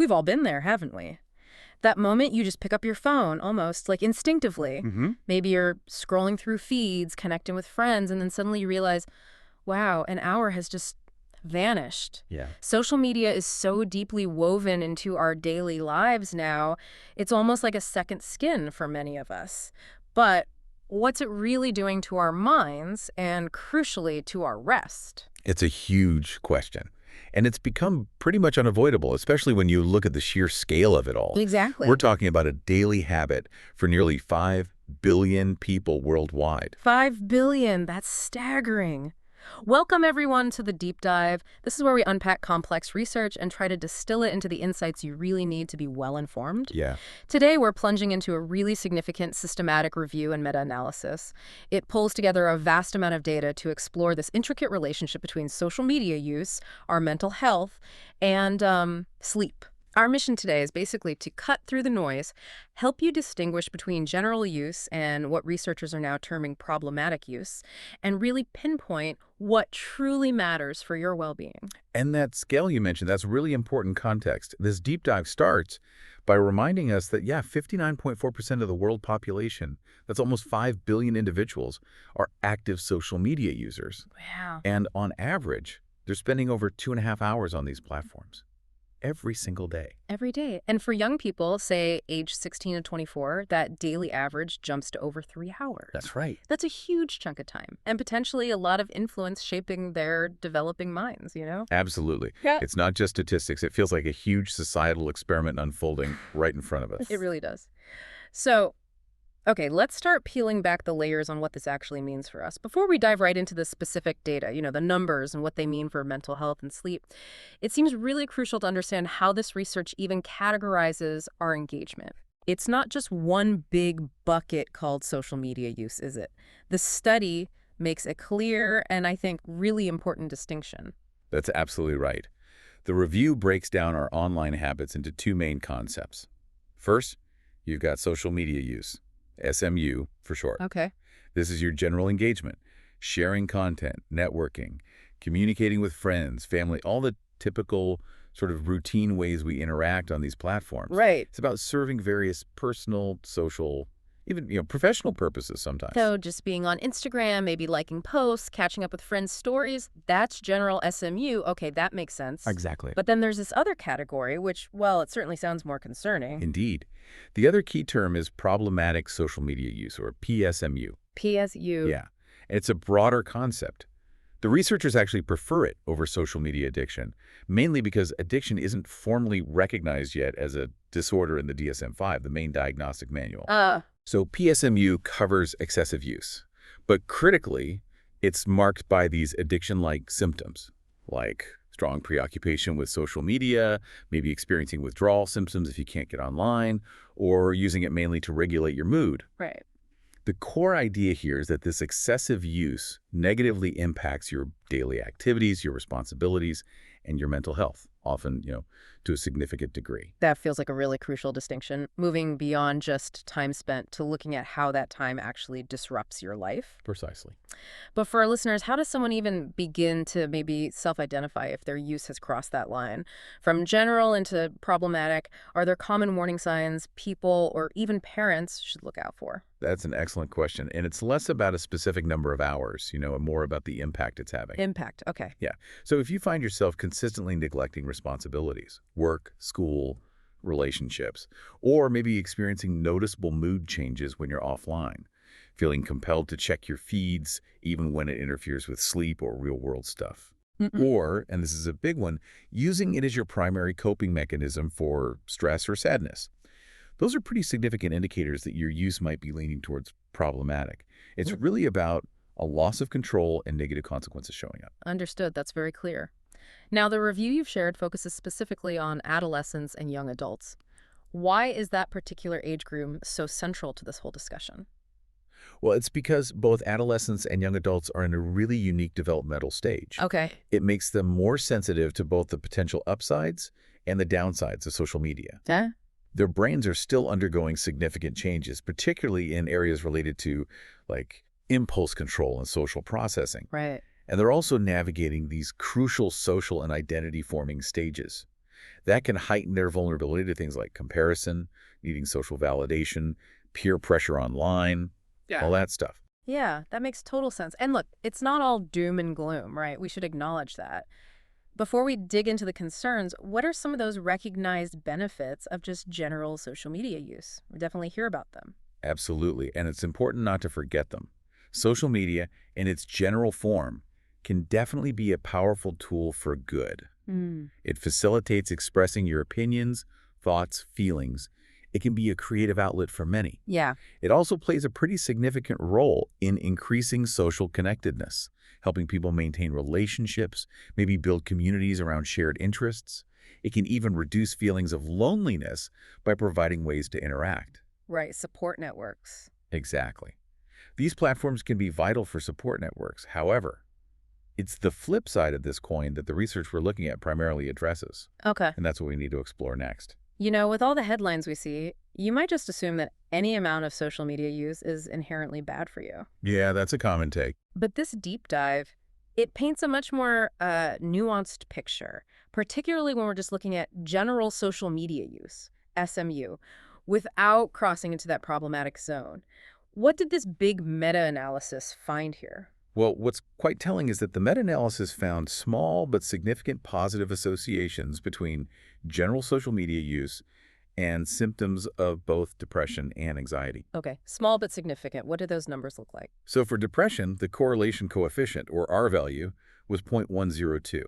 We've all been there, haven't we? That moment you just pick up your phone, almost like instinctively. Maybe you're scrolling through feeds, connecting with friends, and then suddenly you realize, wow, an hour has just vanished. Yeah. Social media is so deeply woven into our daily lives now, it's almost like a second skin for many of us. But what's it really doing to our minds and, crucially, to our rest? It's a huge question. And it's become pretty much unavoidable, especially when you look at the sheer scale of it all. Exactly. We're talking about a daily habit for nearly 5 billion people worldwide. 5 billion, that's staggering. Welcome, everyone, to the Deep Dive. This is where we unpack complex research and try to distill it into the insights you really need to be well-informed. Yeah. Today, we're plunging into a really significant systematic review and meta-analysis. It pulls together a vast amount of data to explore this intricate relationship between social media use, our mental health, and sleep. Our mission today is basically to cut through the noise, help you distinguish between general use and what researchers are now terming problematic use, and really pinpoint what truly matters for your well-being. And that scale you mentioned, that's really important context. This deep dive starts by reminding us that, 59.4% of the world population, that's almost 5 billion individuals, are active social media users. Wow. And on average, they're spending over 2.5 hours on these platforms every single day. Every day. And for young people, say age 16 to 24, that daily average jumps to over 3 hours. That's right. That's a huge chunk of time and potentially a lot of influence shaping their developing minds, Absolutely. Yeah. It's not just statistics. It feels like a huge societal experiment unfolding right in front of us. It really does. So, okay, let's start peeling back the layers on what this actually means for us. Before we dive right into the specific data, the numbers and what they mean for mental health and sleep, it seems really crucial to understand how this research even categorizes our engagement. It's not just one big bucket called social media use, is it? The study makes a clear and, I think, really important distinction. That's absolutely right. The review breaks down our online habits into two main concepts. First, you've got social media use. SMU for short. Okay. This is your general engagement, sharing content, networking, communicating with friends, family, all the typical sort of routine ways we interact on these platforms. Right. It's about serving various personal, social, even professional purposes sometimes. So just being on Instagram, maybe liking posts, catching up with friends' stories, that's general SMU. Okay, that makes sense. Exactly. But then there's this other category, which, well, it certainly sounds more concerning. Indeed. The other key term is problematic social media use, or PSMU. PSU. Yeah. It's a broader concept. The researchers actually prefer it over social media addiction, mainly because addiction isn't formally recognized yet as a disorder in the DSM-5, the main diagnostic manual. So PSMU covers excessive use, but critically, it's marked by these addiction-like symptoms, like strong preoccupation with social media, maybe experiencing withdrawal symptoms if you can't get online, or using it mainly to regulate your mood. Right. The core idea here is that this excessive use negatively impacts your daily activities, your responsibilities, and your mental health, often, to a significant degree. That feels like a really crucial distinction, moving beyond just time spent to looking at how that time actually disrupts your life. Precisely. But for our listeners, how does someone even begin to maybe self-identify if their use has crossed that line? From general into problematic, are there common warning signs people or even parents should look out for? That's an excellent question. And it's less about a specific number of hours, and more about the impact it's having. Impact, okay. Yeah. So if you find yourself consistently neglecting responsibilities, work, school, relationships, or maybe experiencing noticeable mood changes when you're offline, feeling compelled to check your feeds even when it interferes with sleep or real-world stuff. Or, and this is a big one, using it as your primary coping mechanism for stress or sadness. Those are pretty significant indicators that your use might be leaning towards problematic. It's really about a loss of control and negative consequences showing up. Understood. That's very clear. Now, the review you've shared focuses specifically on adolescents and young adults. Why is that particular age group so central to this whole discussion? Well, it's because both adolescents and young adults are in a really unique developmental stage. Okay. It makes them more sensitive to both the potential upsides and the downsides of social media. Yeah. Their brains are still undergoing significant changes, particularly in areas related to, like, impulse control and social processing. Right. And they're also navigating these crucial social and identity-forming stages. That can heighten their vulnerability to things like comparison, needing social validation, peer pressure online, Yeah. all that stuff. Yeah, that makes total sense. And look, it's not all doom and gloom, right? We should acknowledge that. Before we dig into the concerns, what are some of those recognized benefits of just general social media use? We definitely hear about them. Absolutely, and it's important not to forget them. Social media, in its general form, can definitely be a powerful tool for good. Hmm. It facilitates expressing your opinions, thoughts, feelings. It can be a creative outlet for many. Yeah. It also plays a pretty significant role in increasing social connectedness, helping people maintain relationships, maybe build communities around shared interests. It can even reduce feelings of loneliness by providing ways to interact. Right. Support networks. Exactly. These platforms can be vital for support networks. However, it's the flip side of this coin that the research we're looking at primarily addresses, Okay. and that's what we need to explore next. With all the headlines we see, you might just assume that any amount of social media use is inherently bad for you. Yeah, that's a common take. But this deep dive, it paints a much more nuanced picture, particularly when we're just looking at general social media use, SMU, without crossing into that problematic zone. What did this big meta-analysis find here? Well, what's quite telling is that the meta-analysis found small but significant positive associations between general social media use and symptoms of both depression and anxiety. Okay, small but significant. What do those numbers look like? So for depression, the correlation coefficient, or R value, was 0.102.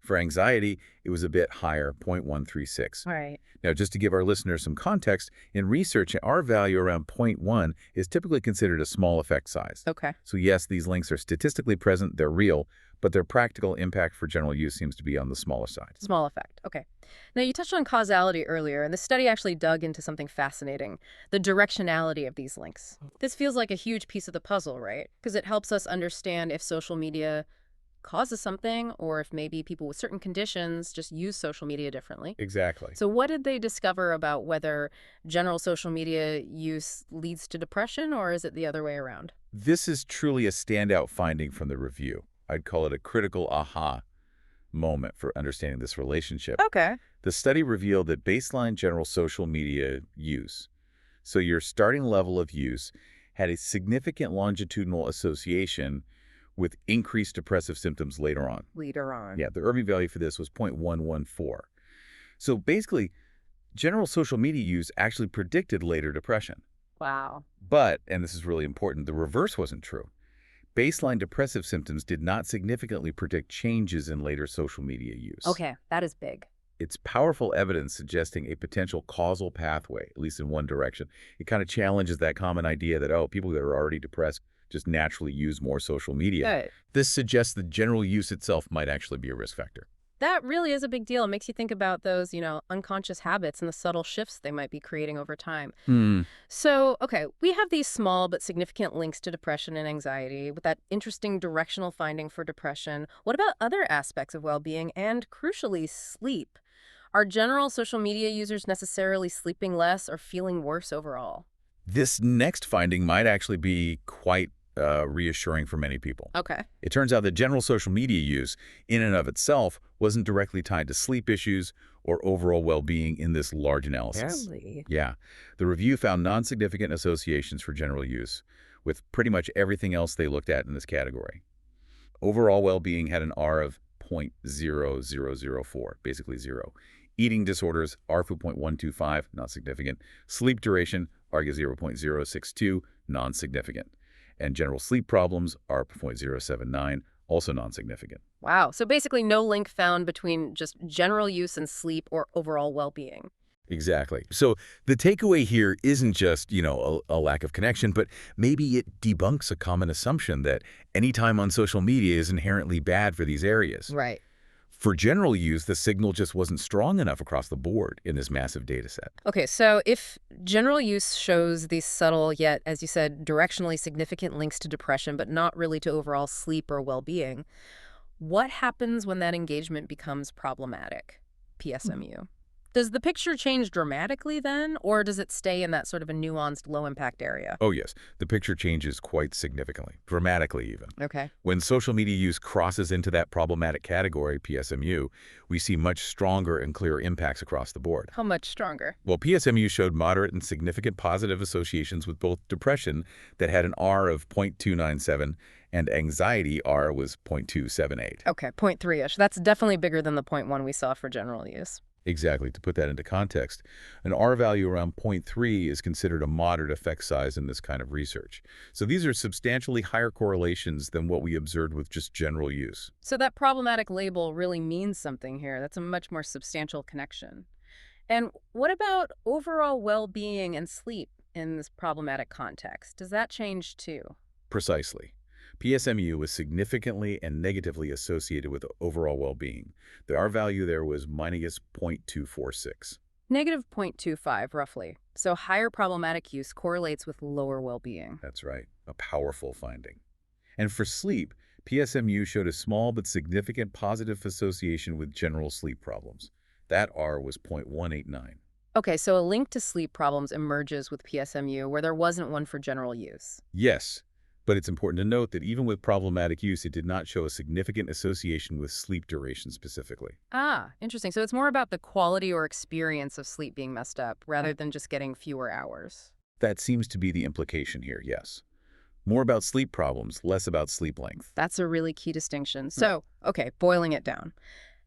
For anxiety, it was a bit higher, 0.136. All right. Now, just to give our listeners some context, in research, an R value around zero point 0.1 is typically considered a small effect size. Okay. So yes, these links are statistically present, they're real, but their practical impact for general use seems to be on the smaller side. Small effect. Okay. Now, you touched on causality earlier, and the study actually dug into something fascinating, the directionality of these links. This feels like a huge piece of the puzzle, right? Because it helps us understand if social media causes something or if maybe people with certain conditions just use social media differently. Exactly. So what did they discover about whether general social media use leads to depression, or is it the other way around? This is truly a standout finding from the review. I'd call it a critical aha moment for understanding this relationship. Okay. The study revealed that baseline general social media use, so your starting level of use, had a significant longitudinal association with increased depressive symptoms later on. Later on. Yeah, the Irving value for this was 0.114. So basically, general social media use actually predicted later depression. Wow. But, and this is really important, the reverse wasn't true. Baseline depressive symptoms did not significantly predict changes in later social media use. Okay, that is big. It's powerful evidence suggesting a potential causal pathway, at least in one direction. It kind of challenges that common idea that, oh, people that are already depressed just naturally use more social media. Good. This suggests that general use itself might actually be a risk factor. That really is a big deal. It makes you think about those, unconscious habits and the subtle shifts they might be creating over time. So, okay, we have these small but significant links to depression and anxiety with that interesting directional finding for depression. What about other aspects of well-being and, crucially, sleep? Are general social media users necessarily sleeping less or feeling worse overall? This next finding might actually be quite reassuring for many people. Okay. It turns out that general social media use, in and of itself, wasn't directly tied to sleep issues or overall well-being in this large analysis. Really? Yeah. The review found non-significant associations for general use with pretty much everything else they looked at in this category. Overall well-being had an R of 0.0004, basically zero. Eating disorders, R for 0.125, not significant. Sleep duration, R 0.062, non-significant. And general sleep problems, R 0.079, also non-significant. Wow. So basically no link found between just general use and sleep or overall well-being. Exactly. So the takeaway here isn't just, a lack of connection, but maybe it debunks a common assumption that any time on social media is inherently bad for these areas. Right. For general use, the signal just wasn't strong enough across the board in this massive data set. Okay, so if general use shows these subtle yet, as you said, directionally significant links to depression, but not really to overall sleep or well-being, what happens when that engagement becomes problematic? PSMU. Does the picture change dramatically then, or does it stay in that sort of a nuanced low-impact area? Oh yes, the picture changes quite significantly, dramatically even. Okay. When social media use crosses into that problematic category, PSMU, we see much stronger and clearer impacts across the board. How much stronger? Well, PSMU showed moderate and significant positive associations with both depression that had an R of 0.297 and anxiety R was 0.278. Okay, 0.3-ish. That's definitely bigger than the 0.1 we saw for general use. Exactly. To put that into context, an R value around zero point 0.3 is considered a moderate effect size in this kind of research. So these are substantially higher correlations than what we observed with just general use. So that problematic label really means something here. That's a much more substantial connection. And what about overall well-being and sleep in this problematic context? Does that change too? Precisely. PSMU was significantly and negatively associated with overall well-being. The R value there was minus 0.246. Negative 0.25, roughly. So higher problematic use correlates with lower well-being. That's right, a powerful finding. And for sleep, PSMU showed a small but significant positive association with general sleep problems. That R was 0.189. Okay, so a link to sleep problems emerges with PSMU where there wasn't one for general use. Yes, but it's important to note that even with problematic use, it did not show a significant association with sleep duration specifically. Ah, interesting. So it's more about the quality or experience of sleep being messed up rather than just getting fewer hours. That seems to be the implication here, yes. More about sleep problems, less about sleep length. That's a really key distinction. So, okay, boiling it down.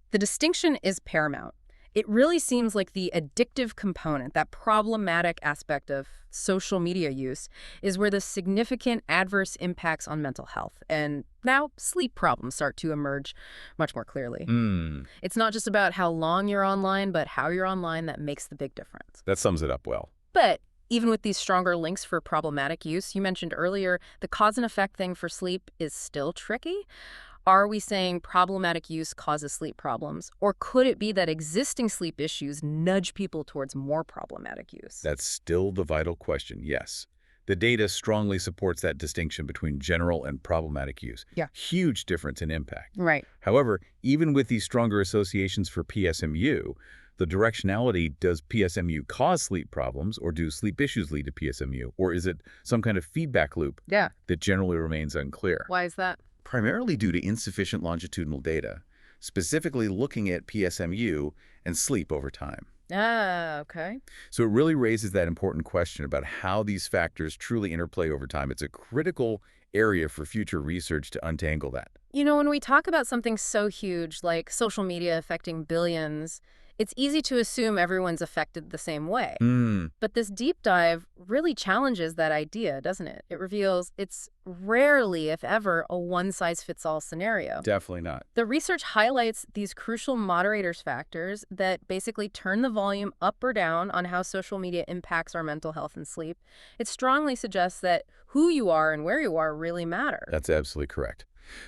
The distinction is paramount. It really seems like the addictive component, that problematic aspect of social media use, is where the significant adverse impacts on mental health. And now sleep problems start to emerge much more clearly. It's not just about how long you're online, but how you're online that makes the big difference. That sums it up well. But even with these stronger links for problematic use, you mentioned earlier, the cause and effect thing for sleep is still tricky. Are we saying problematic use causes sleep problems, or could it be that existing sleep issues nudge people towards more problematic use? That's still the vital question, yes. The data strongly supports that distinction between general and problematic use. Yeah. Huge difference in impact. Right. However, even with these stronger associations for PSMU, the directionality, does PSMU cause sleep problems, or do sleep issues lead to PSMU, or is it some kind of feedback loop Yeah. that generally remains unclear? Why is that? Primarily due to insufficient longitudinal data, specifically looking at PSMU and sleep over time. Ah, okay. So it really raises that important question about how these factors truly interplay over time. It's a critical area for future research to untangle that. You know, when we talk about something so huge like social media affecting billions, it's easy to assume everyone's affected the same way. But this deep dive really challenges that idea, doesn't it? It reveals it's rarely, if ever, a one-size-fits-all scenario. Definitely not. The research highlights these crucial moderators factors that basically turn the volume up or down on how social media impacts our mental health and sleep. It strongly suggests that who you are and where you are really matter. That's absolutely correct.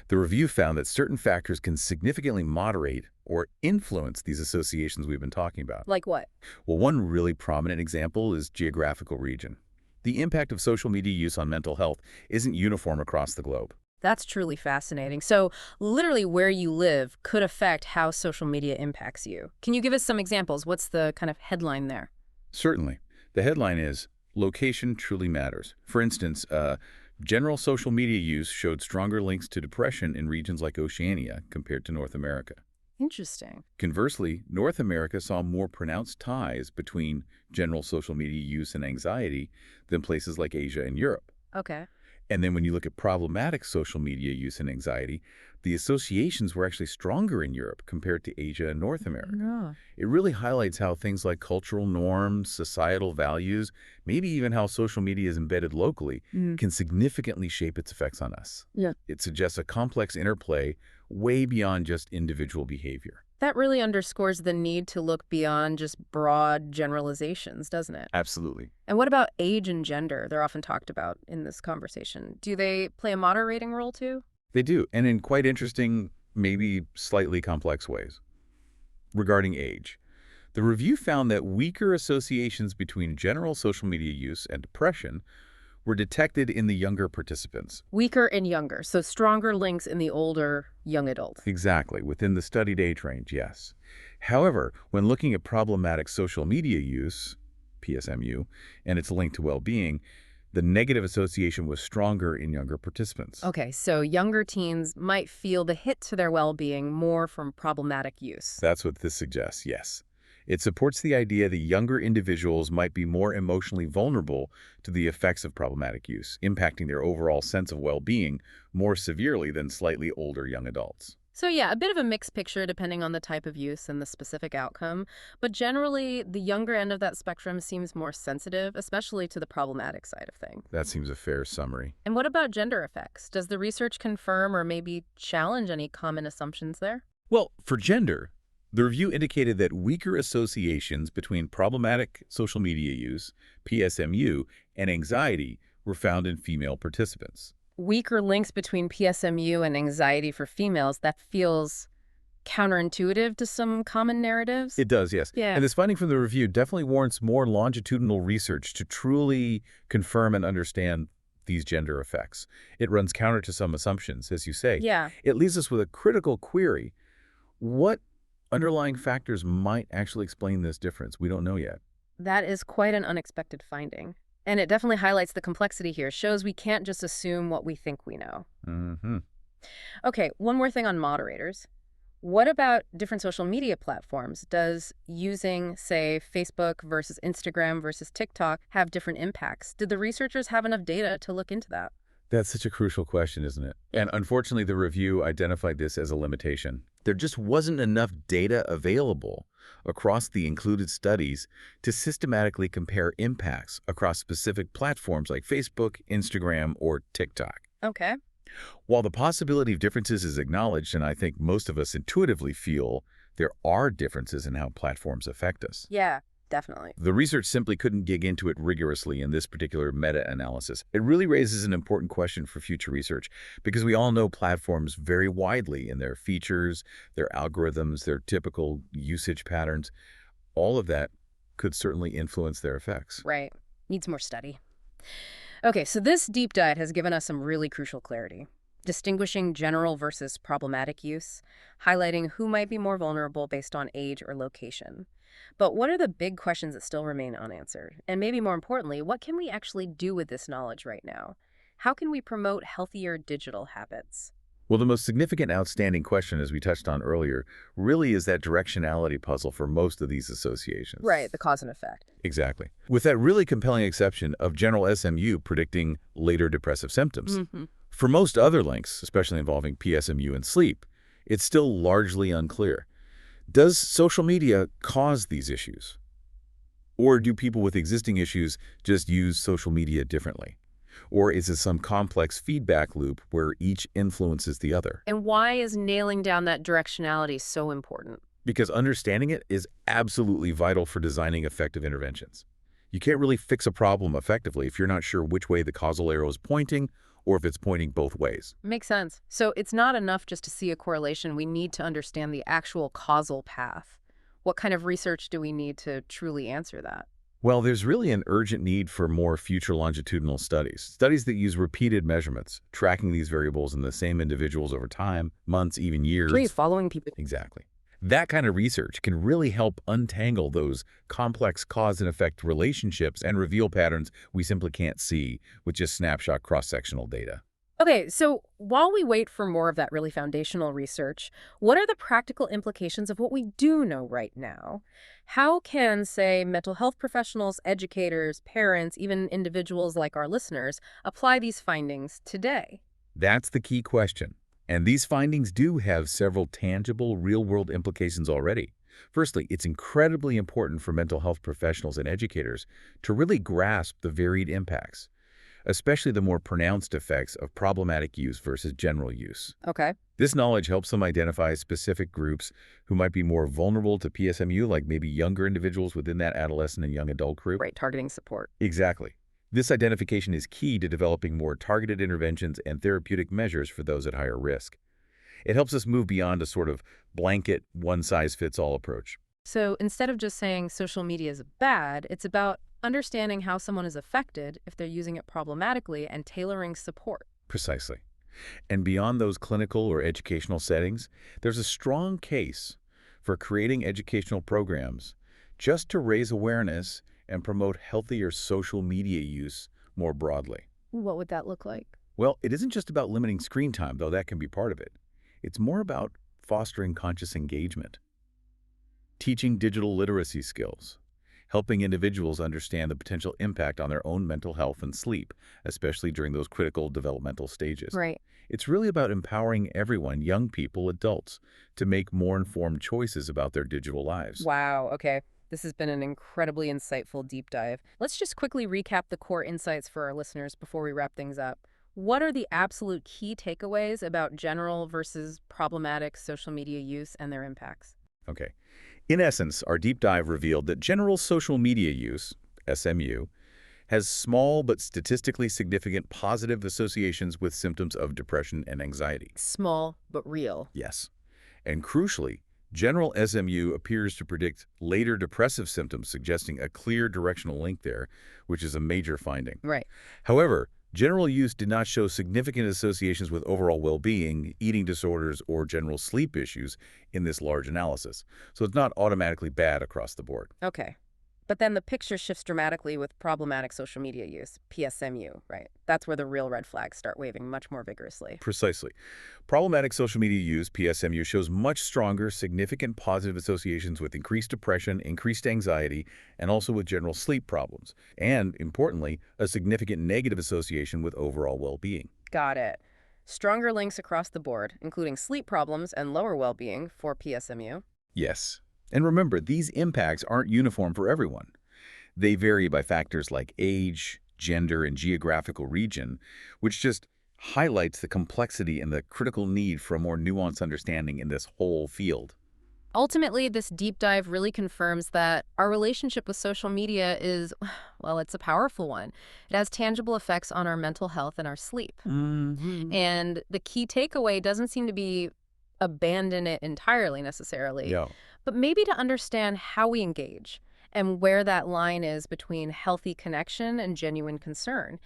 The review found that certain factors can significantly moderate or influence these associations we've been talking about. Like what? Well, one really prominent example is geographical region. The impact of social media use on mental health isn't uniform across the globe. That's truly fascinating. So literally where you live could affect how social media impacts you. Can you give us some examples? What's the kind of headline there? Certainly. The headline is, "Location Truly Matters." For instance, general social media use showed stronger links to depression in regions like Oceania compared to North America. Interesting. Conversely, North America saw more pronounced ties between general social media use and anxiety than places like Asia and Europe. Okay. And then when you look at problematic social media use and anxiety, the associations were actually stronger in Europe compared to Asia and North America. Yeah. It really highlights how things like cultural norms, societal values, maybe even how social media is embedded locally, can significantly shape its effects on us. Yeah. It suggests a complex interplay way beyond just individual behavior. That really underscores the need to look beyond just broad generalizations, doesn't it? Absolutely. And what about age and gender? They're often talked about in this conversation. Do they play a moderating role too? They do, and in quite interesting, maybe slightly complex ways. Regarding age, the review found that weaker associations between general social media use and depression were detected in the younger participants. Weaker and younger, so stronger links in the older young adult. Exactly, within the studied age range, yes. However, when looking at problematic social media use, PSMU, and its link to well-being, the negative association was stronger in younger participants. Okay, so younger teens might feel the hit to their well-being more from problematic use. That's what this suggests, yes. It supports the idea that younger individuals might be more emotionally vulnerable to the effects of problematic use, impacting their overall sense of well-being more severely than slightly older young adults. So yeah, a bit of a mixed picture depending on the type of use and the specific outcome, but generally the younger end of that spectrum seems more sensitive, especially to the problematic side of things. That seems a fair summary. And what about gender effects? Does the research confirm or maybe challenge any common assumptions there? Well, for gender, the review indicated that weaker associations between problematic social media use, PSMU, and anxiety were found in female participants. Weaker links between PSMU and anxiety for females, that feels counterintuitive to some common narratives. It does, yes. Yeah. And this finding from the review definitely warrants more longitudinal research to truly confirm and understand these gender effects. It runs counter to some assumptions, as you say. Yeah. It leaves us with a critical query. What underlying factors might actually explain this difference? We don't know yet. That is quite an unexpected finding. And it definitely highlights the complexity here, shows we can't just assume what we think we know. Mm-hmm. Okay, one more thing on moderators. What about different social media platforms? Does using, say, Facebook versus Instagram versus TikTok have different impacts? Did the researchers have enough data to look into that? That's such a crucial question, isn't it? And unfortunately, the review identified this as a limitation. There just wasn't enough data available across the included studies to systematically compare impacts across specific platforms like Facebook, Instagram, or TikTok. Okay. While the possibility of differences is acknowledged, and I think most of us intuitively feel there are differences in how platforms affect us, Yeah, definitely. the research simply couldn't dig into it rigorously in this particular meta-analysis. It really raises an important question for future research because we all know platforms vary widely in their features, their algorithms, their typical usage patterns. All of that could certainly influence their effects. Right. Needs more study. Okay, so this deep dive has given us some really crucial clarity. Distinguishing general versus problematic use, highlighting who might be more vulnerable based on age or location. But what are the big questions that still remain unanswered? And maybe more importantly, what can we actually do with this knowledge right now? How can we promote healthier digital habits? Well, the most significant outstanding question, as we touched on earlier, really is that directionality puzzle for most of these associations. Right, the cause and effect. Exactly. With that really compelling exception of general SMU predicting later depressive symptoms. For most other links, especially involving PSMU and sleep, it's still largely unclear. Does social media cause these issues? Or do people with existing issues just use social media differently? Or is it some complex feedback loop where each influences the other? And why is nailing down that directionality so important? Because understanding it is absolutely vital for designing effective interventions. You can't really fix a problem effectively if you're not sure which way the causal arrow is pointing or if it's pointing both ways. Makes sense. So it's not enough just to see a correlation. We need to understand the actual causal path. What kind of research do we need to truly answer that? Well, there's really an urgent need for more future longitudinal studies that use repeated measurements, tracking these variables in the same individuals over time, months, even years. Really following people. Exactly. That kind of research can really help untangle those complex cause and effect relationships and reveal patterns we simply can't see with just snapshot cross-sectional data. Okay, so while we wait for more of that really foundational research, what are the practical implications of what we do know right now? How can, say, mental health professionals, educators, parents, even individuals like our listeners, apply these findings today? That's the key question. And these findings do have several tangible, real-world implications already. Firstly, it's incredibly important for mental health professionals and educators to really grasp the varied impacts, especially the more pronounced effects of problematic use versus general use. Okay. This knowledge helps them identify specific groups who might be more vulnerable to PSMU, like maybe younger individuals within that adolescent and young adult group. Right, targeting support. Exactly. This identification is key to developing more targeted interventions and therapeutic measures for those at higher risk. It helps us move beyond a sort of blanket, one-size-fits-all approach. So instead of just saying social media is bad, it's about understanding how someone is affected if they're using it problematically and tailoring support. Precisely. And beyond those clinical or educational settings, there's a strong case for creating educational programs just to raise awareness and promote healthier social media use more broadly. What would that look like? Well, it isn't just about limiting screen time, though that can be part of it. It's more about fostering conscious engagement, teaching digital literacy skills, helping individuals understand the potential impact on their own mental health and sleep, especially during those critical developmental stages. Right. It's really about empowering everyone, young people, adults, to make more informed choices about their digital lives. Wow, okay. This has been an incredibly insightful deep dive. Let's just quickly recap the core insights for our listeners before we wrap things up. What are the absolute key takeaways about general versus problematic social media use and their impacts? Okay. In essence, our deep dive revealed that general social media use, SMU, has small but statistically significant positive associations with symptoms of depression and anxiety. Small but real. Yes. And crucially, general SMU appears to predict later depressive symptoms, suggesting a clear directional link there, which is a major finding. Right. However, general use did not show significant associations with overall well-being, eating disorders, or general sleep issues in this large analysis. So it's not automatically bad across the board. Okay. But then the picture shifts dramatically with problematic social media use, PSMU, right? That's where the real red flags start waving much more vigorously. Precisely. Problematic social media use, PSMU, shows much stronger, significant positive associations with increased depression, increased anxiety, and also with general sleep problems. And, importantly, a significant negative association with overall well-being. Got it. Stronger links across the board, including sleep problems and lower well-being for PSMU. Yes. And remember, these impacts aren't uniform for everyone. They vary by factors like age, gender, and geographical region, which just highlights the complexity and the critical need for a more nuanced understanding in this whole field. Ultimately, this deep dive really confirms that our relationship with social media is, well, it's a powerful one. It has tangible effects on our mental health and our sleep. And the key takeaway doesn't seem to be abandon it entirely necessarily, Yeah. but maybe to understand how we engage and where that line is between healthy connection and genuine concern.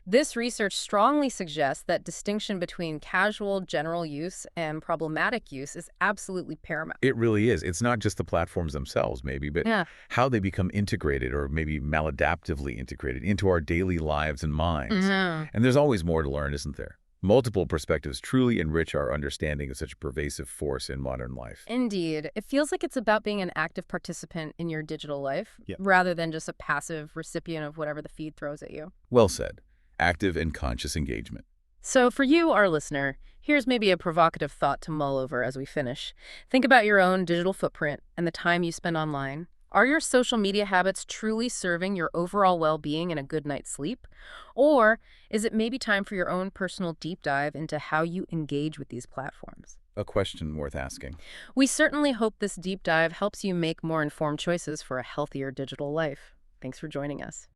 This research strongly suggests that distinction between casual, general use and problematic use is absolutely paramount. It really is. It's not just the platforms themselves, maybe, but Yeah. how they become integrated or maybe maladaptively integrated into our daily lives and minds. Mhm. And there's always more to learn, isn't there? Multiple perspectives truly enrich our understanding of such a pervasive force in modern life. Indeed. It feels like it's about being an active participant in your digital life Yeah. rather than just a passive recipient of whatever the feed throws at you. Well said. Active and conscious engagement. So for you, our listener, here's maybe a provocative thought to mull over as we finish. Think about your own digital footprint and the time you spend online. Are your social media habits truly serving your overall well-being and a good night's sleep? Or is it maybe time for your own personal deep dive into how you engage with these platforms? A question worth asking. We certainly hope this deep dive helps you make more informed choices for a healthier digital life. Thanks for joining us.